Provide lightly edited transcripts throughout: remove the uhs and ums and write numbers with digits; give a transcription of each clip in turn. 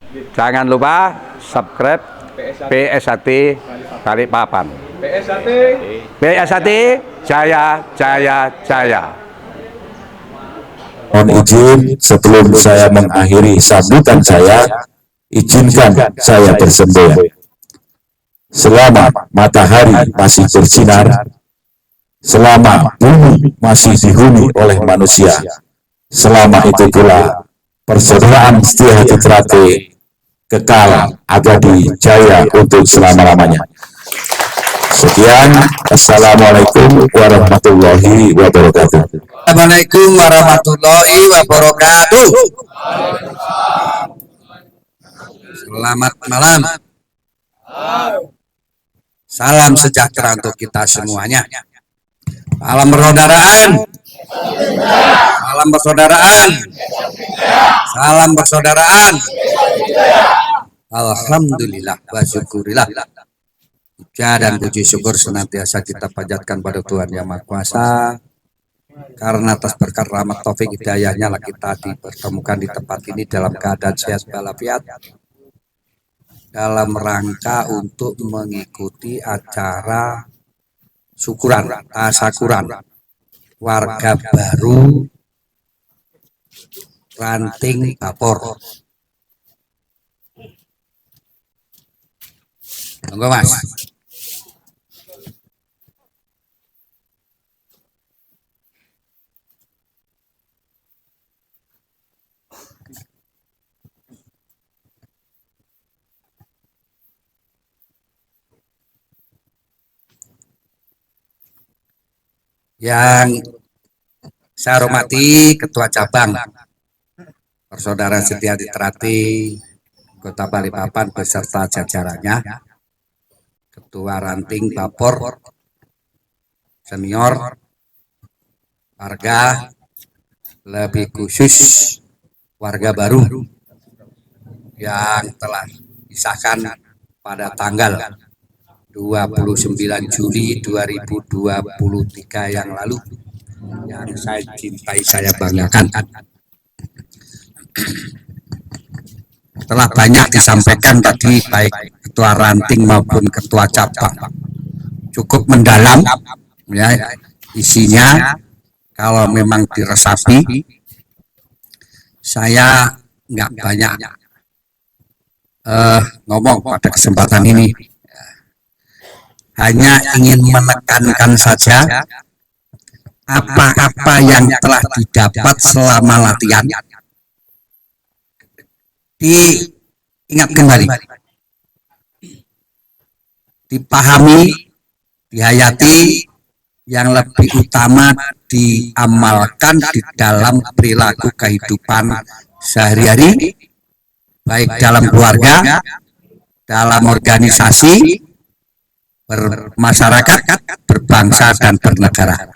Jangan lupa subscribe PSHT Balikpapan. PSHT Jaya Jaya Jaya. Mohon izin sebelum saya mengakhiri sambutan saya, izinkan saya bersemboyan. Selama matahari masih bersinar, selama bumi masih dihuni oleh manusia, selama itu pula persaudaraan setia hati Trate kekal abadi jaya untuk selama-lamanya. Sekian, Assalamualaikum warahmatullahi wabarakatuh. Assalamualaikum warahmatullahi wabarakatuh. Selamat malam. Salam sejahtera untuk kita semuanya. Salam persaudaraan. Salam persaudaraan. Salam persaudaraan. Alhamdulillah wa syukurillah. Puja dan puji syukur senantiasa kita panjatkan pada Tuhan Yang Maha Kuasa. Karena atas berkat rahmat taufik hidayahnya lah kita dipertemukan di tempat ini dalam keadaan sehat walafiat, dalam rangka untuk mengikuti acara syukuran, tasakuran warga baru Ranting Bapor. Monggo Mas. Yang saya hormati Ketua Cabang Persaudaraan Setia Hati Trate Kota Balikpapan beserta jajarannya, Ketua Ranting Bapor Senior, warga, lebih khusus warga baru yang telah disahkan pada tanggal 29 Juli 2023 yang lalu, yang saya cintai, saya banggakan. Telah banyak disampaikan tadi baik Ketua Ranting maupun Ketua Cabang, cukup mendalam ya isinya. Kalau memang diresapi, saya nggak banyak ngomong pada kesempatan ini. Hanya ingin menekankan saja apa-apa yang telah didapat selama latihan diingat kembali, dipahami, dihayati, yang lebih utama diamalkan di dalam perilaku kehidupan sehari-hari, baik dalam keluarga, dalam organisasi, bermasyarakat, berbangsa, dan bernegara.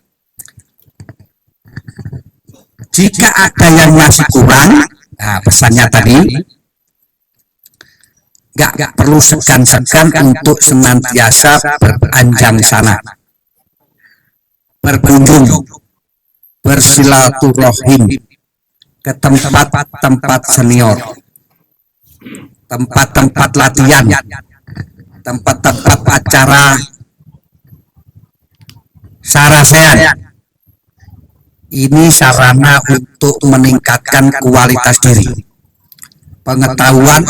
Jika ada yang masih kurang, nah pesannya tadi, nggak perlu segan-segan untuk senantiasa beranjang sana, berkunjung, bersilaturahim ke tempat-tempat senior, tempat-tempat latihan, tempat-tempat acara sarasean. Ini sarana untuk meningkatkan kualitas diri, pengetahuan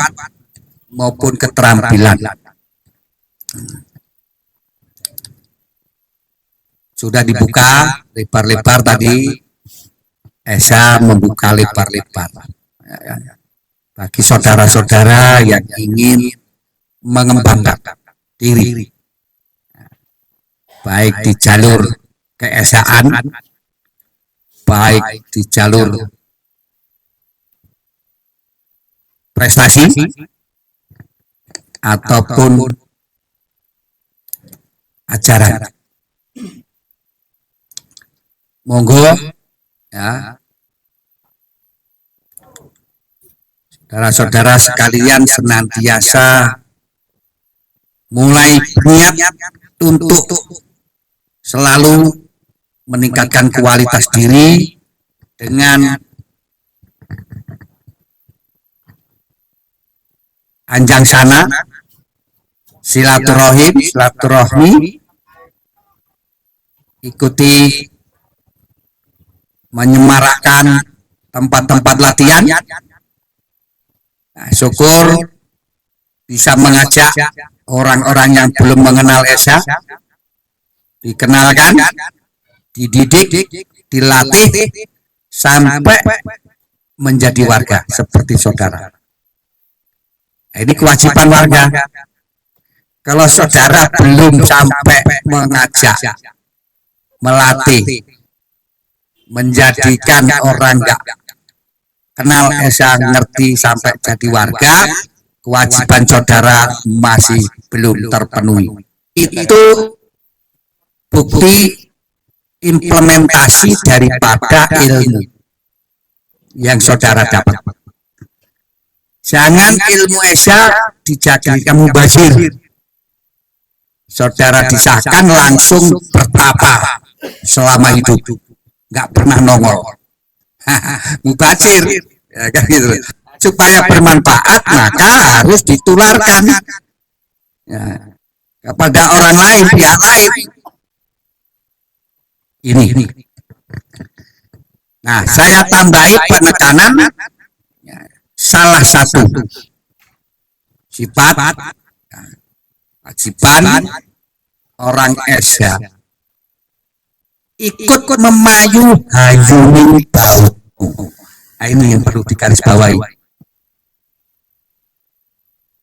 maupun keterampilan. Sudah dibuka lebar-lebar tadi, Esa membuka lebar-lebar bagi saudara-saudara yang ingin mengembangkan diri, baik di jalur keesaan, baik di jalur prestasi, ataupun ajaran. Monggo ya, saudara-saudara sekalian senantiasa mulai niat untuk selalu meningkatkan kualitas diri dengan Anjang sana, silaturahmi, ikuti menyemarakkan tempat-tempat latihan. Nah, syukur bisa mengajak orang-orang yang belum mengenal Esa, dikenalkan, dididik, dilatih, sampai menjadi warga seperti saudara. Nah, ini kewajiban warga. Kalau saudara belum sampai mengajak, melatih, menjadikan orang nggak kenal Esa ngerti sampai jadi warga, kewajiban saudara masih belum terpenuhi. Itu bukti implementasi daripada ilmu yang saudara dapat. Jangan ilmu Esa dijadikan mubazir. Saudara disahkan langsung bertapa selama hidup, nggak pernah nongol. Mubazir, ya kan gitu. Supaya bermanfaat maka harus ditularkan ya, kepada orang lain, pihak lain. Ini. Nah, saya tambahi penekanan ya, salah satu sifat kewajiban orang Esa ikut memayu hayuning bau. Nah, ini yang perlu digarisbawahi.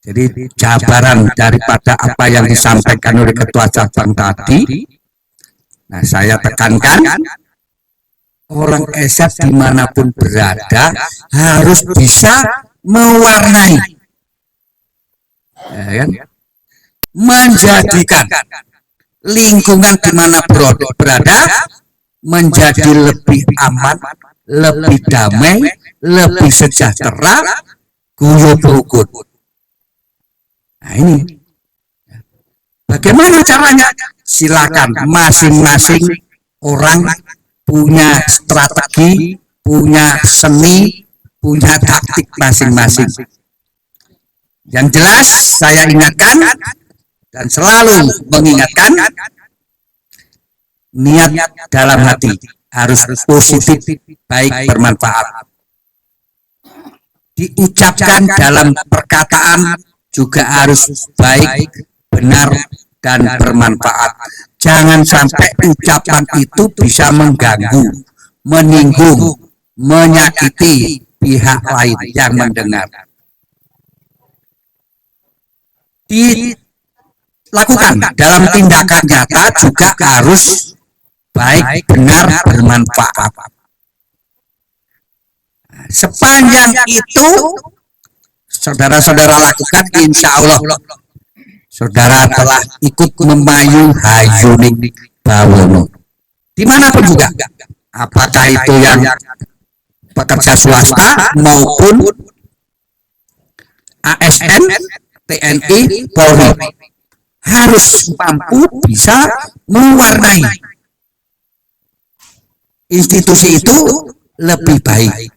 Jadi jabaran daripada apa yang disampaikan oleh Ketua Cabang tadi, nah saya tekankan, orang Esa dimanapun berada harus bisa mewarnai, ya kan? Menjadikan lingkungan di mana berada menjadi lebih aman, lebih damai, lebih sejahtera, guyub rukun. Nah ini, bagaimana caranya? Silakan masing-masing orang punya strategi, punya seni, punya taktik masing-masing. Yang jelas saya ingatkan dan selalu mengingatkan, niat dalam hati harus positif, baik, bermanfaat. Diucapkan dalam perkataan juga harus baik, benar, dan bermanfaat. Jangan sampai ucapan itu bisa mengganggu, menyinggung, menyakiti pihak lain yang mendengar. Dilakukan dalam tindakan nyata juga harus baik, benar, bermanfaat. Sepanjang itu saudara-saudara lakukan, insya Allah saudara telah ikut memayu hayuning bawono. Dimanapun juga, apakah itu yang pekerja swasta maupun ASN, TNI, Polri, harus mampu bisa mewarnai institusi itu lebih baik.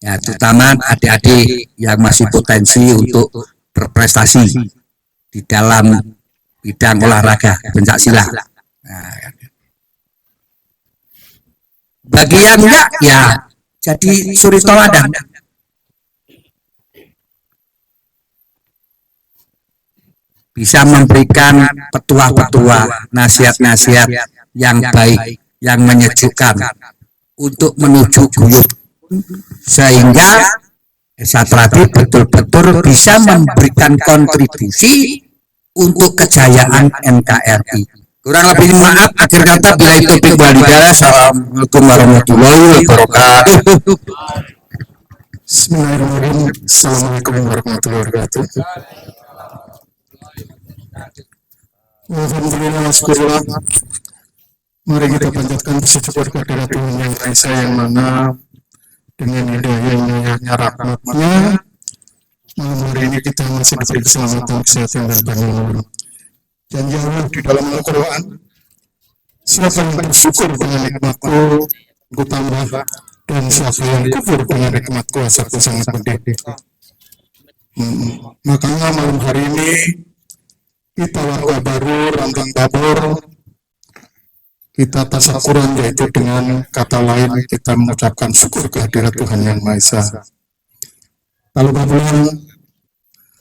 Ya, terutama adik-adik yang masih potensi untuk berprestasi di dalam bidang olahraga pencak silat. Nah, bagi yang enggak, ya jadi suri toladan. Bisa memberikan petua-petua, nasihat-nasihat yang baik, yang menyejukkan untuk menuju guyub, sehingga Esa Trati betul-betul bisa memberikan kontribusi untuk kejayaan NKRI. Kurang lebih maaf, akhir kata bila itu walhidayah. Assalamualaikum warahmatullahi wabarakatuh. Bismillahirrahmanirrahim. Assalamualaikum warahmatullahi wabarakatuh. Alhamdulillah, syukurlah. Mari kita panjatkan puji syukur kepada Tuhan Yang Maha Esa, yang mana dengan hidayahnya, rahmatnya, malam hari ini kita masih diberi keselamatan, kesehatan, dan banyak. Dan ya Allah, di dalam Al-Quran, siapa yang bersyukur dengan nikmatku, ku tambah, dan siapa yang kufur dengan nikmatku, asaku sangat pedih. Makanya malam hari ini kita warga baru Rantang Babor, kita tasakuran, yaitu dengan kata lain kita mengucapkan syukur kehadirat Tuhan Yang Maha Esa. Kalau babulan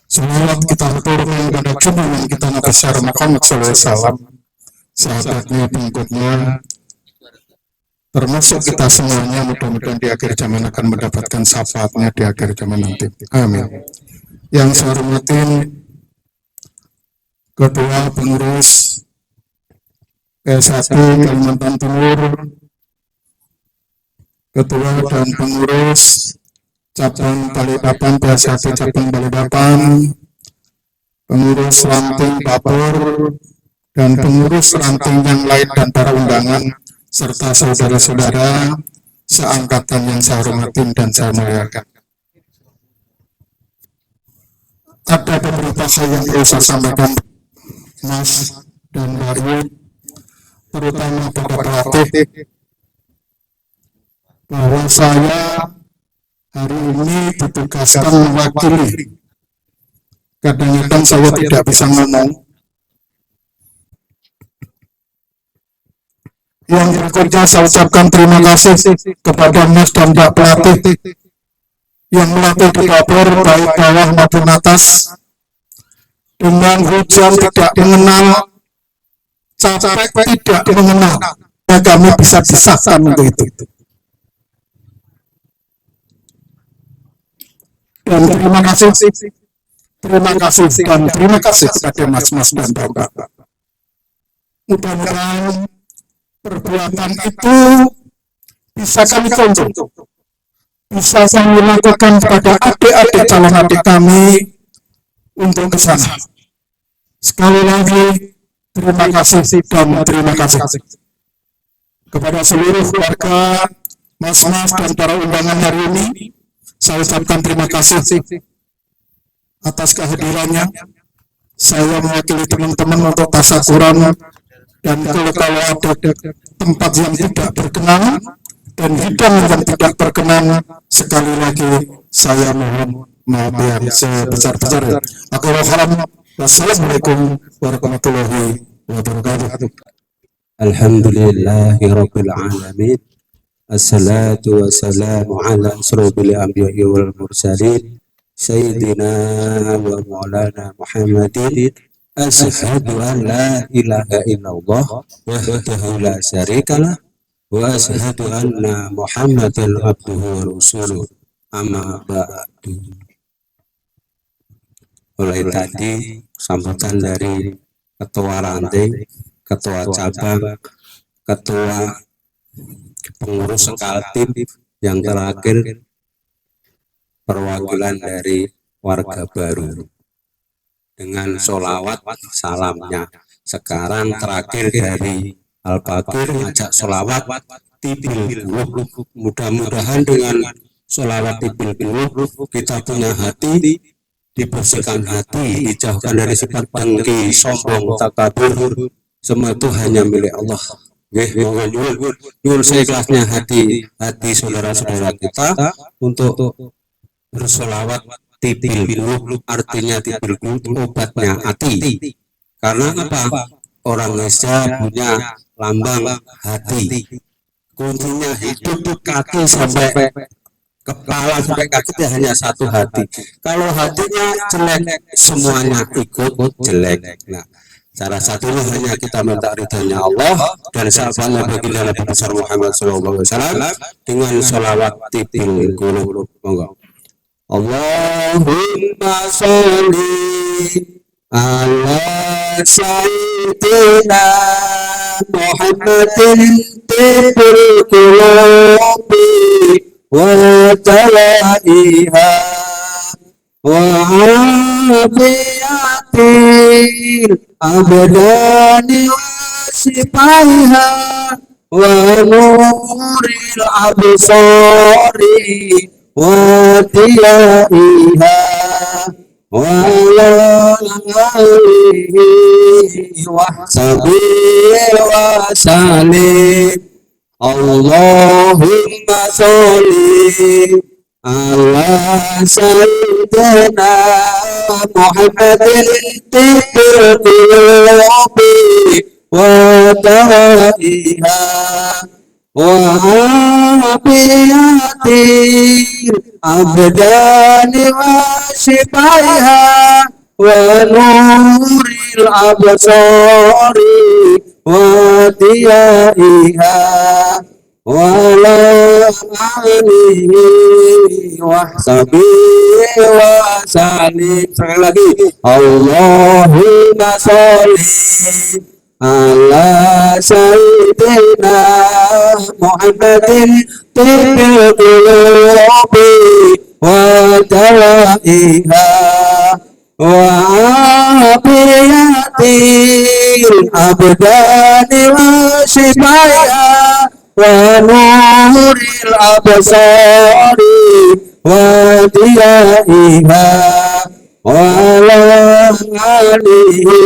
selawat kita aturkan kepada junjungan kita Nabi besar Muhammad SAW, sahabatnya, pengikutnya, termasuk kita semuanya, mudah-mudahan di akhir zaman akan mendapatkan syafaatnya di akhir zaman nanti. Amin. Yang saya hormatin Ketua Pengurus PSAT Kalimantan Timur, Ketua dan Pengurus Cabang Balikpapan PSAT Cabang Balikpapan, Pengurus Ranting Babor, dan pengurus ranting yang lain dan para undangan, serta saudara-saudara seangkatan yang saya hormatin dan saya muliakan. Ada beberapa hal yang perlu saya sampaikan, Mas dan Bayu, terutama pada pelatih, bahwa saya hari ini ditugaskan mewakili. Kadang-kadang saya tidak bisa ngomong. Yang berikutnya saya ucapkan terima kasih kepada Mas dan Mbak pelatih yang melatih di dapur baik bawah maupun atas, dengan hujan tidak mengenal, capek tidak mengenal, dan kami bisa disahkan untuk itu. Dan terima kasih dan terima kasih kepada mas-mas dan bapak. Mudah-mudahan perbuatan itu bisa kami contoh, bisa kami lakukan kepada adik-adik calon adik kami untuk ke sana. Sekali lagi terima kasih dan terima kasih kepada seluruh keluarga, mas-mas dan para undangan hari ini. Saya ucapkan terima kasih atas kehadirannya. Saya mewakili teman-teman untuk tasakuran, dan kalau ada tempat yang tidak berkenan dan bidang yang tidak berkenan, sekali lagi saya mohon maaf yang sebesar-besarnya. Wassalamualaikum warahmatullahi wabarakatuh. Alhamdulillahirabbil alamin. Assalatu wassalamu ala asrofil anbiya'i wal mursalin sayyidina wa maulana Muhammadin. Asyhadu an la ilaha illallah wahdahu la syarikalah wa asyhadu anna Muhammadan abduhu wa rasuluh. Amma ba'du. Mulai tadi sambutan dari ketua ranting, ketua cabang, ketua pengurus sekaltim, yang terakhir perwakilan dari warga baru dengan sholawat salamnya. Sekarang terakhir dari Al-Bakir ajak sholawat tibil puluh. Mudah-mudahan dengan sholawat tibil puluh kita punya hati, dibersihkan hati, dijauhkan dari sifat dengki, sombong, takabur. Semua itu hanya milik Allah. Nyuwun seikhlasnya hati saudara-saudara kita untuk bersolawat tibil puluh. Artinya tibil puluh obatnya hati. Karena apa? Orang Indonesia punya lambang hati. Kuncinya hidup kaki sampai kepala sampai kaki itu hanya satu hati. Kalau hatinya jelek, semuanya ikut jelek. Nah, cara satunya hanya kita minta ridhanya Allah dan sahabatnya baginda Nabi besar Muhammad SAW dengan sholawat tibil qulub. Allahumma sholli ala sayyidina Muhammadin tibil qulub wa talaiha wa afiyatil abdani wa sifaiha wa nuril absari wa tiyaiha wa alihi wa sabil wa salim. Allahumma sholli على سيدنا محمد طب القلوب ودوائها وعافية الأبدان وشفائها ونور الأبصار وضيائها وعلى آله وصحبه وسلم. Sekali lagi, Allahumma sholli ala sayyidina Muhammadin tibbil qulubi wa dawaiha wa afiyatil abdani wa shifaiha wa nuril absari wa diyaiha wa ala alihi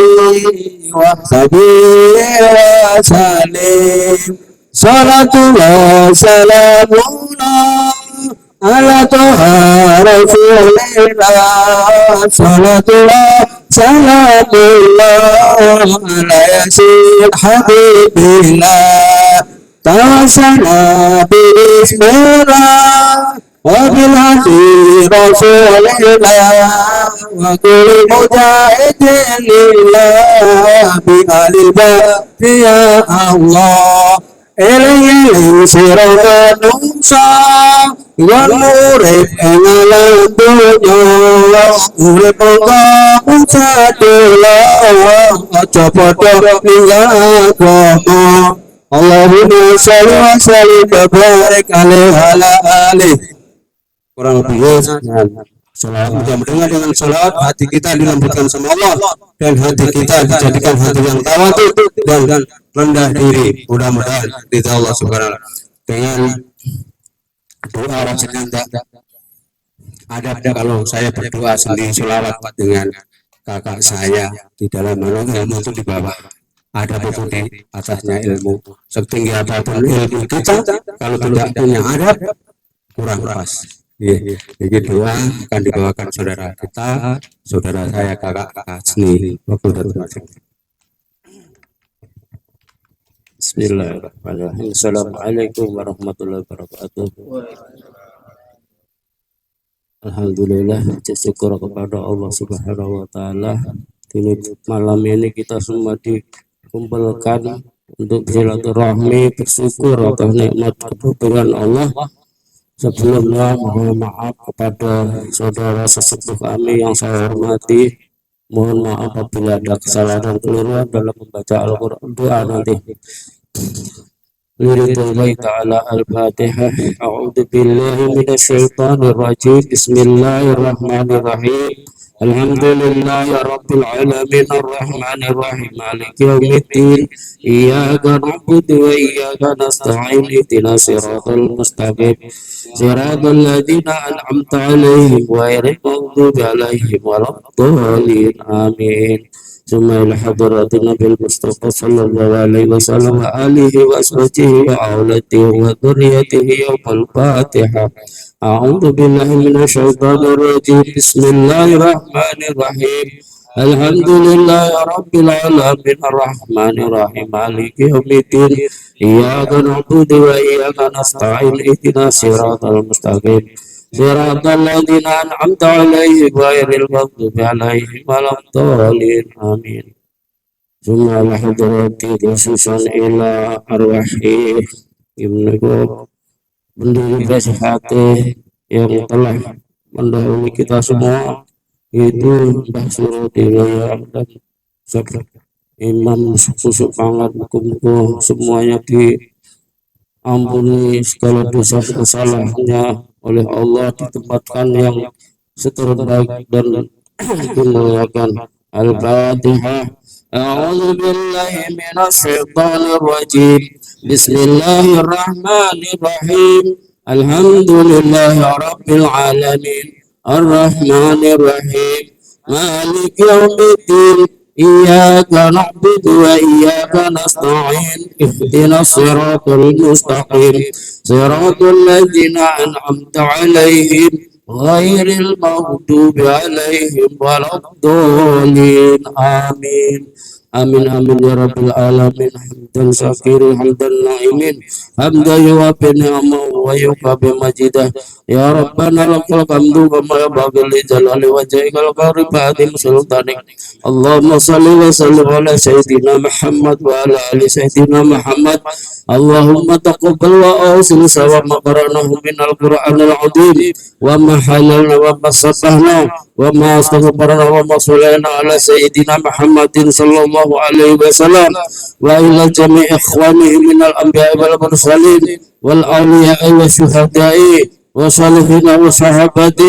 wa sahbihi wa salim. Salatullah salamullah ala toha rasulillah. Salatullah salamullah ala yasin habibillah. Tawassala bismillah wa bil hadi rasulillah wa kulli mujahidin lillah bi alil baqi ya Allah. Ilayhi sirana nungsa wa nurib engalan dunya urip kanggo sadaya aja padha ninggalno. Allahumma sholli wa sallim wa barik alaihi wa ala alihi. Kurang lebih salat mudah-mudahan dengan salat hati kita dilembutkan sama Allah dan hati kita dijadikan hati yang tawadhu dan rendah diri. Mudah-mudahan ridha Allah Subhanahu wa taala. Dengan doa rasanya ada kalau saya berdoa sendiri selawat dengan kakak saya di dalam ilmu itu di bawah, ada pun di atasnya ilmu. Setinggi apapun ilmu kita, kalau tidak punya adab kurang pas. Jadi doa akan dibawakan saudara kita, saudara saya kakak sendiri. Bismillahirrahmanirrahim. Assalamualaikum warahmatullahi wabarakatuh. Alhamdulillah, syukur kepada Allah Subhanahu wa taala. Ini malam ini kita semua dikumpulkan untuk silaturahmi, bersyukur atas nikmat kebebasan Allah. Sebelumnya mohon maaf kepada saudara sesepuh kami yang saya hormati. Mohon maaf apabila ada kesalahan dan keliruan dalam membaca Al-Quran. Doa nanti. Lillahi ta'ala al-Fatihah. A'udzu billahi minasyaitonir rajim. Bismillahirrahmanirrahim. Alhamdulillahi rabbil alamin arrahmanir rahim maliki yaumiddin iyyaka na'budu wa iyyaka nasta'in ihdinas siratal mustaqim siratal ladzina an'amta 'alaihim ghairil maghdubi 'alaihim waladdallin amin. Summa ila hadratin Nabil Mustafa sallallahu alaihi wasallam wa alihi wa sahbihi wa aulatihi wa dhurriyyatihi yawmal Fatihah. A'udzu billahi minasyaitonir rajim. Bismillahirrahmanirrahim. Alhamdulillahi rabbil alamin arrahmanir rahim maliki yaumiddin iyyaka na'budu wa iyyaka nasta'in ihdinas siratal mustaqim siratal ladzina an'amta 'alaihim ghairil maghdubi 'alaihim waladdallin amin. Summa la hadrati khususan ila arwahi ibnu pendiri Besihati yang telah mendahului kita semua, itu Mbah Surati dan Imam Susuk Pangat, muka-muka semuanya diampuni segala dosa kesalahannya oleh Allah, ditempatkan yang seterbaik dan dimuliakan. Al-Fatihah. A'udzu billahi minasyaitonir rajim. Bismillahirrahmanirrahim. Alhamdulillahi rabbil alamin arrahmanir rahim maliki yaumiddin إياك نعبد وإياك نستعين اهدنا الصراط المستقيم صراط الذين أنعمت عليهم غير المغضوب عليهم ولا الضالين آمين آمين آمين يا رب العالمين حمدا شاكرا حمدا نائمين حمدا يوافي نعمه ويكافئ مجيده يا ربنا لك الحمد كما ينبغي لجلال وجهك الكريم بعظيم سلطانك اللهم صل وسلم على سيدنا محمد وعلى آل سيدنا محمد اللهم تقبل وأوصل سوى ما قرأناه من القرآن العظيم وما حللنا وما صفحنا وما استغفرنا وما صلينا على سيدنا محمد صلى الله عليه وسلم وإلى جميع إخوانه من الأنبياء والمرسلين والأولياء والشهداء والصالحين والصحابة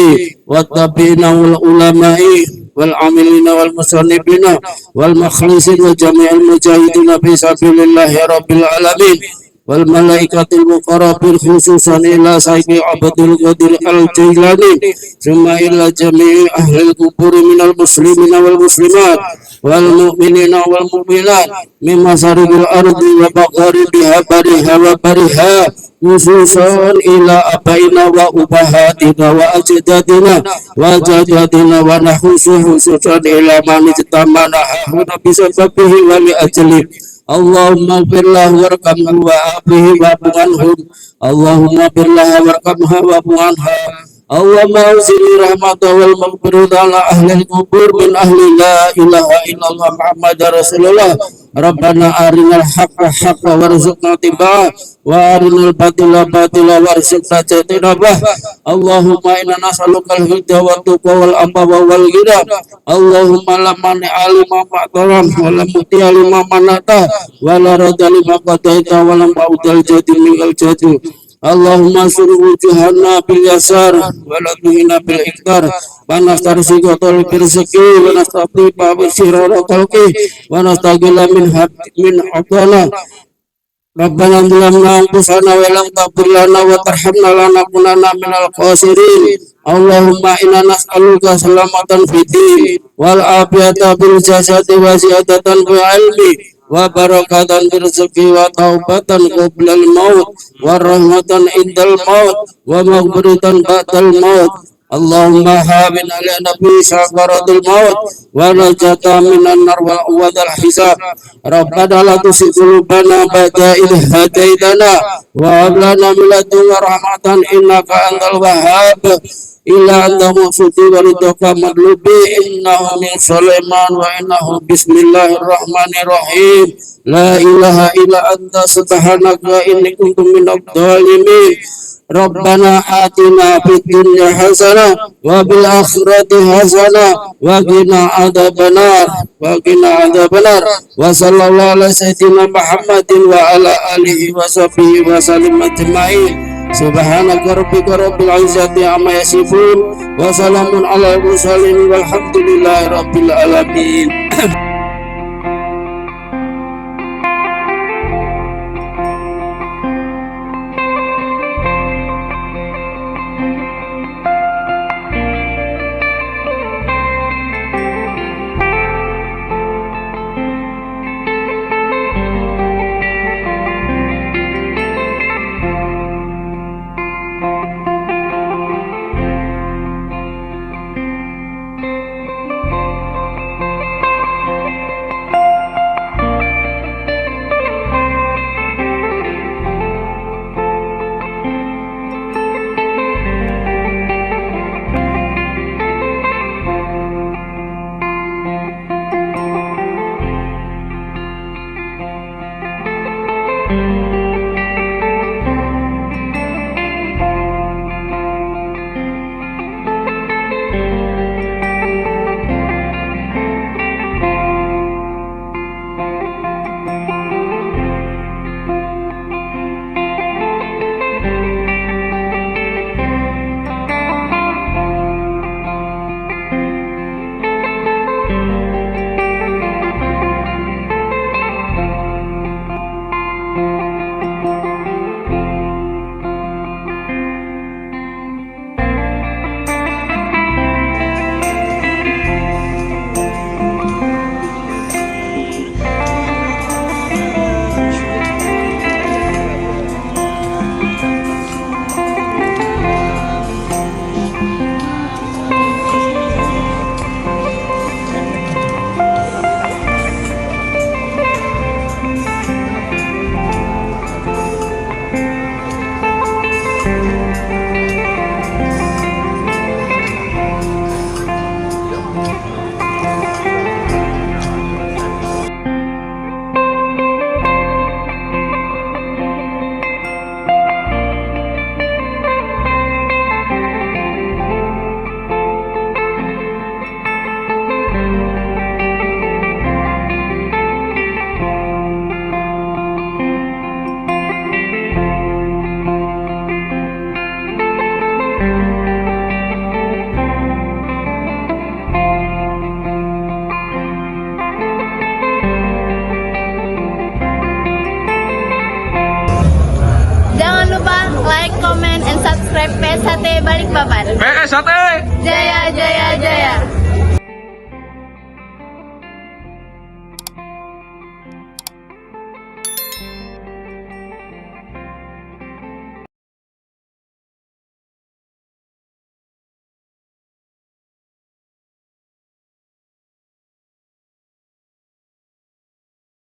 والتابعين والعلماء والعاملين والمصنفين والمخلصين وجميع المجاهدين في سبيل الله رب العالمين والملائكة المقربين خصوصا إلى سيد عبد القادر الجيلاني ثم إلى جميع أهل القبور من المسلمين والمسلمات والمؤمنين والمؤمنات من مشارق الأرض ومغاربها برها وبرها خصوصا إلى أبائنا وأمهاتنا وأجدادنا وجداتنا ونحوس خصوصا إلى من اجتمعنا هنا بسببه ولأجله اللهم اغفر له وارحمه وعافه واعف عنهم اللهم اغفر لها وارحمها واعف عنها اللهم أوزل رحمته والمغفرة على أهل القبور من أهل لا إله إلا الله محمد رسول الله ربنا أرنا الحق حقا وارزقنا اتباعه وأرنا الباطل باطلا وارزقنا اجتنابه اللهم إنا نسألك الهدى والتقى والعفو والغنى اللهم لا مانع لما أعطيت ولا معطي لما منعت ولا رد لما قضيت ولا معود الجد من الجد اللهم انصر وجوهنا باليسار ولا تهنا بالإقدار ونسترزق طلب رزقه ونستطيب بشرار خلقه ونستغل من عطانا ربنا ظلمنا أنفسنا ولم تغفر لنا وترحمنا لنكونن من الخاسرين اللهم إنا نسألك سلامة في الدين والعافية بالجسد وزيادة في العلم وبركة في الرزق وتوبة قبل الموت ورحمة عند الموت ومغفرة بعد الموت اللهم هاون علينا في سكرات الموت ونجاة من النار وعوض الحساب ربنا لا تزغ قلوبنا بعد إذ هديتنا وهب لنا من لدنك رحمة إنك أنت الوهاب إلا أنت مقصودي ورضاك مطلوبي إنه من سليمان وإنه بسم الله الرحمن الرحيم لا إله إلا أنت سبحانك إني كنت من الظالمين ربنا آتنا في الدنيا حسنة وفي الآخرة حسنة وقنا عذاب النار وصلى الله على سيدنا محمد وعلى آله وصحبه وسلم أجمعين سبحانك ربك رب العزة عما يصفون وسلام على المرسلين والحمد لله رب العالمين PSHT Balikpapan. PSHT Jaya, jaya, jaya.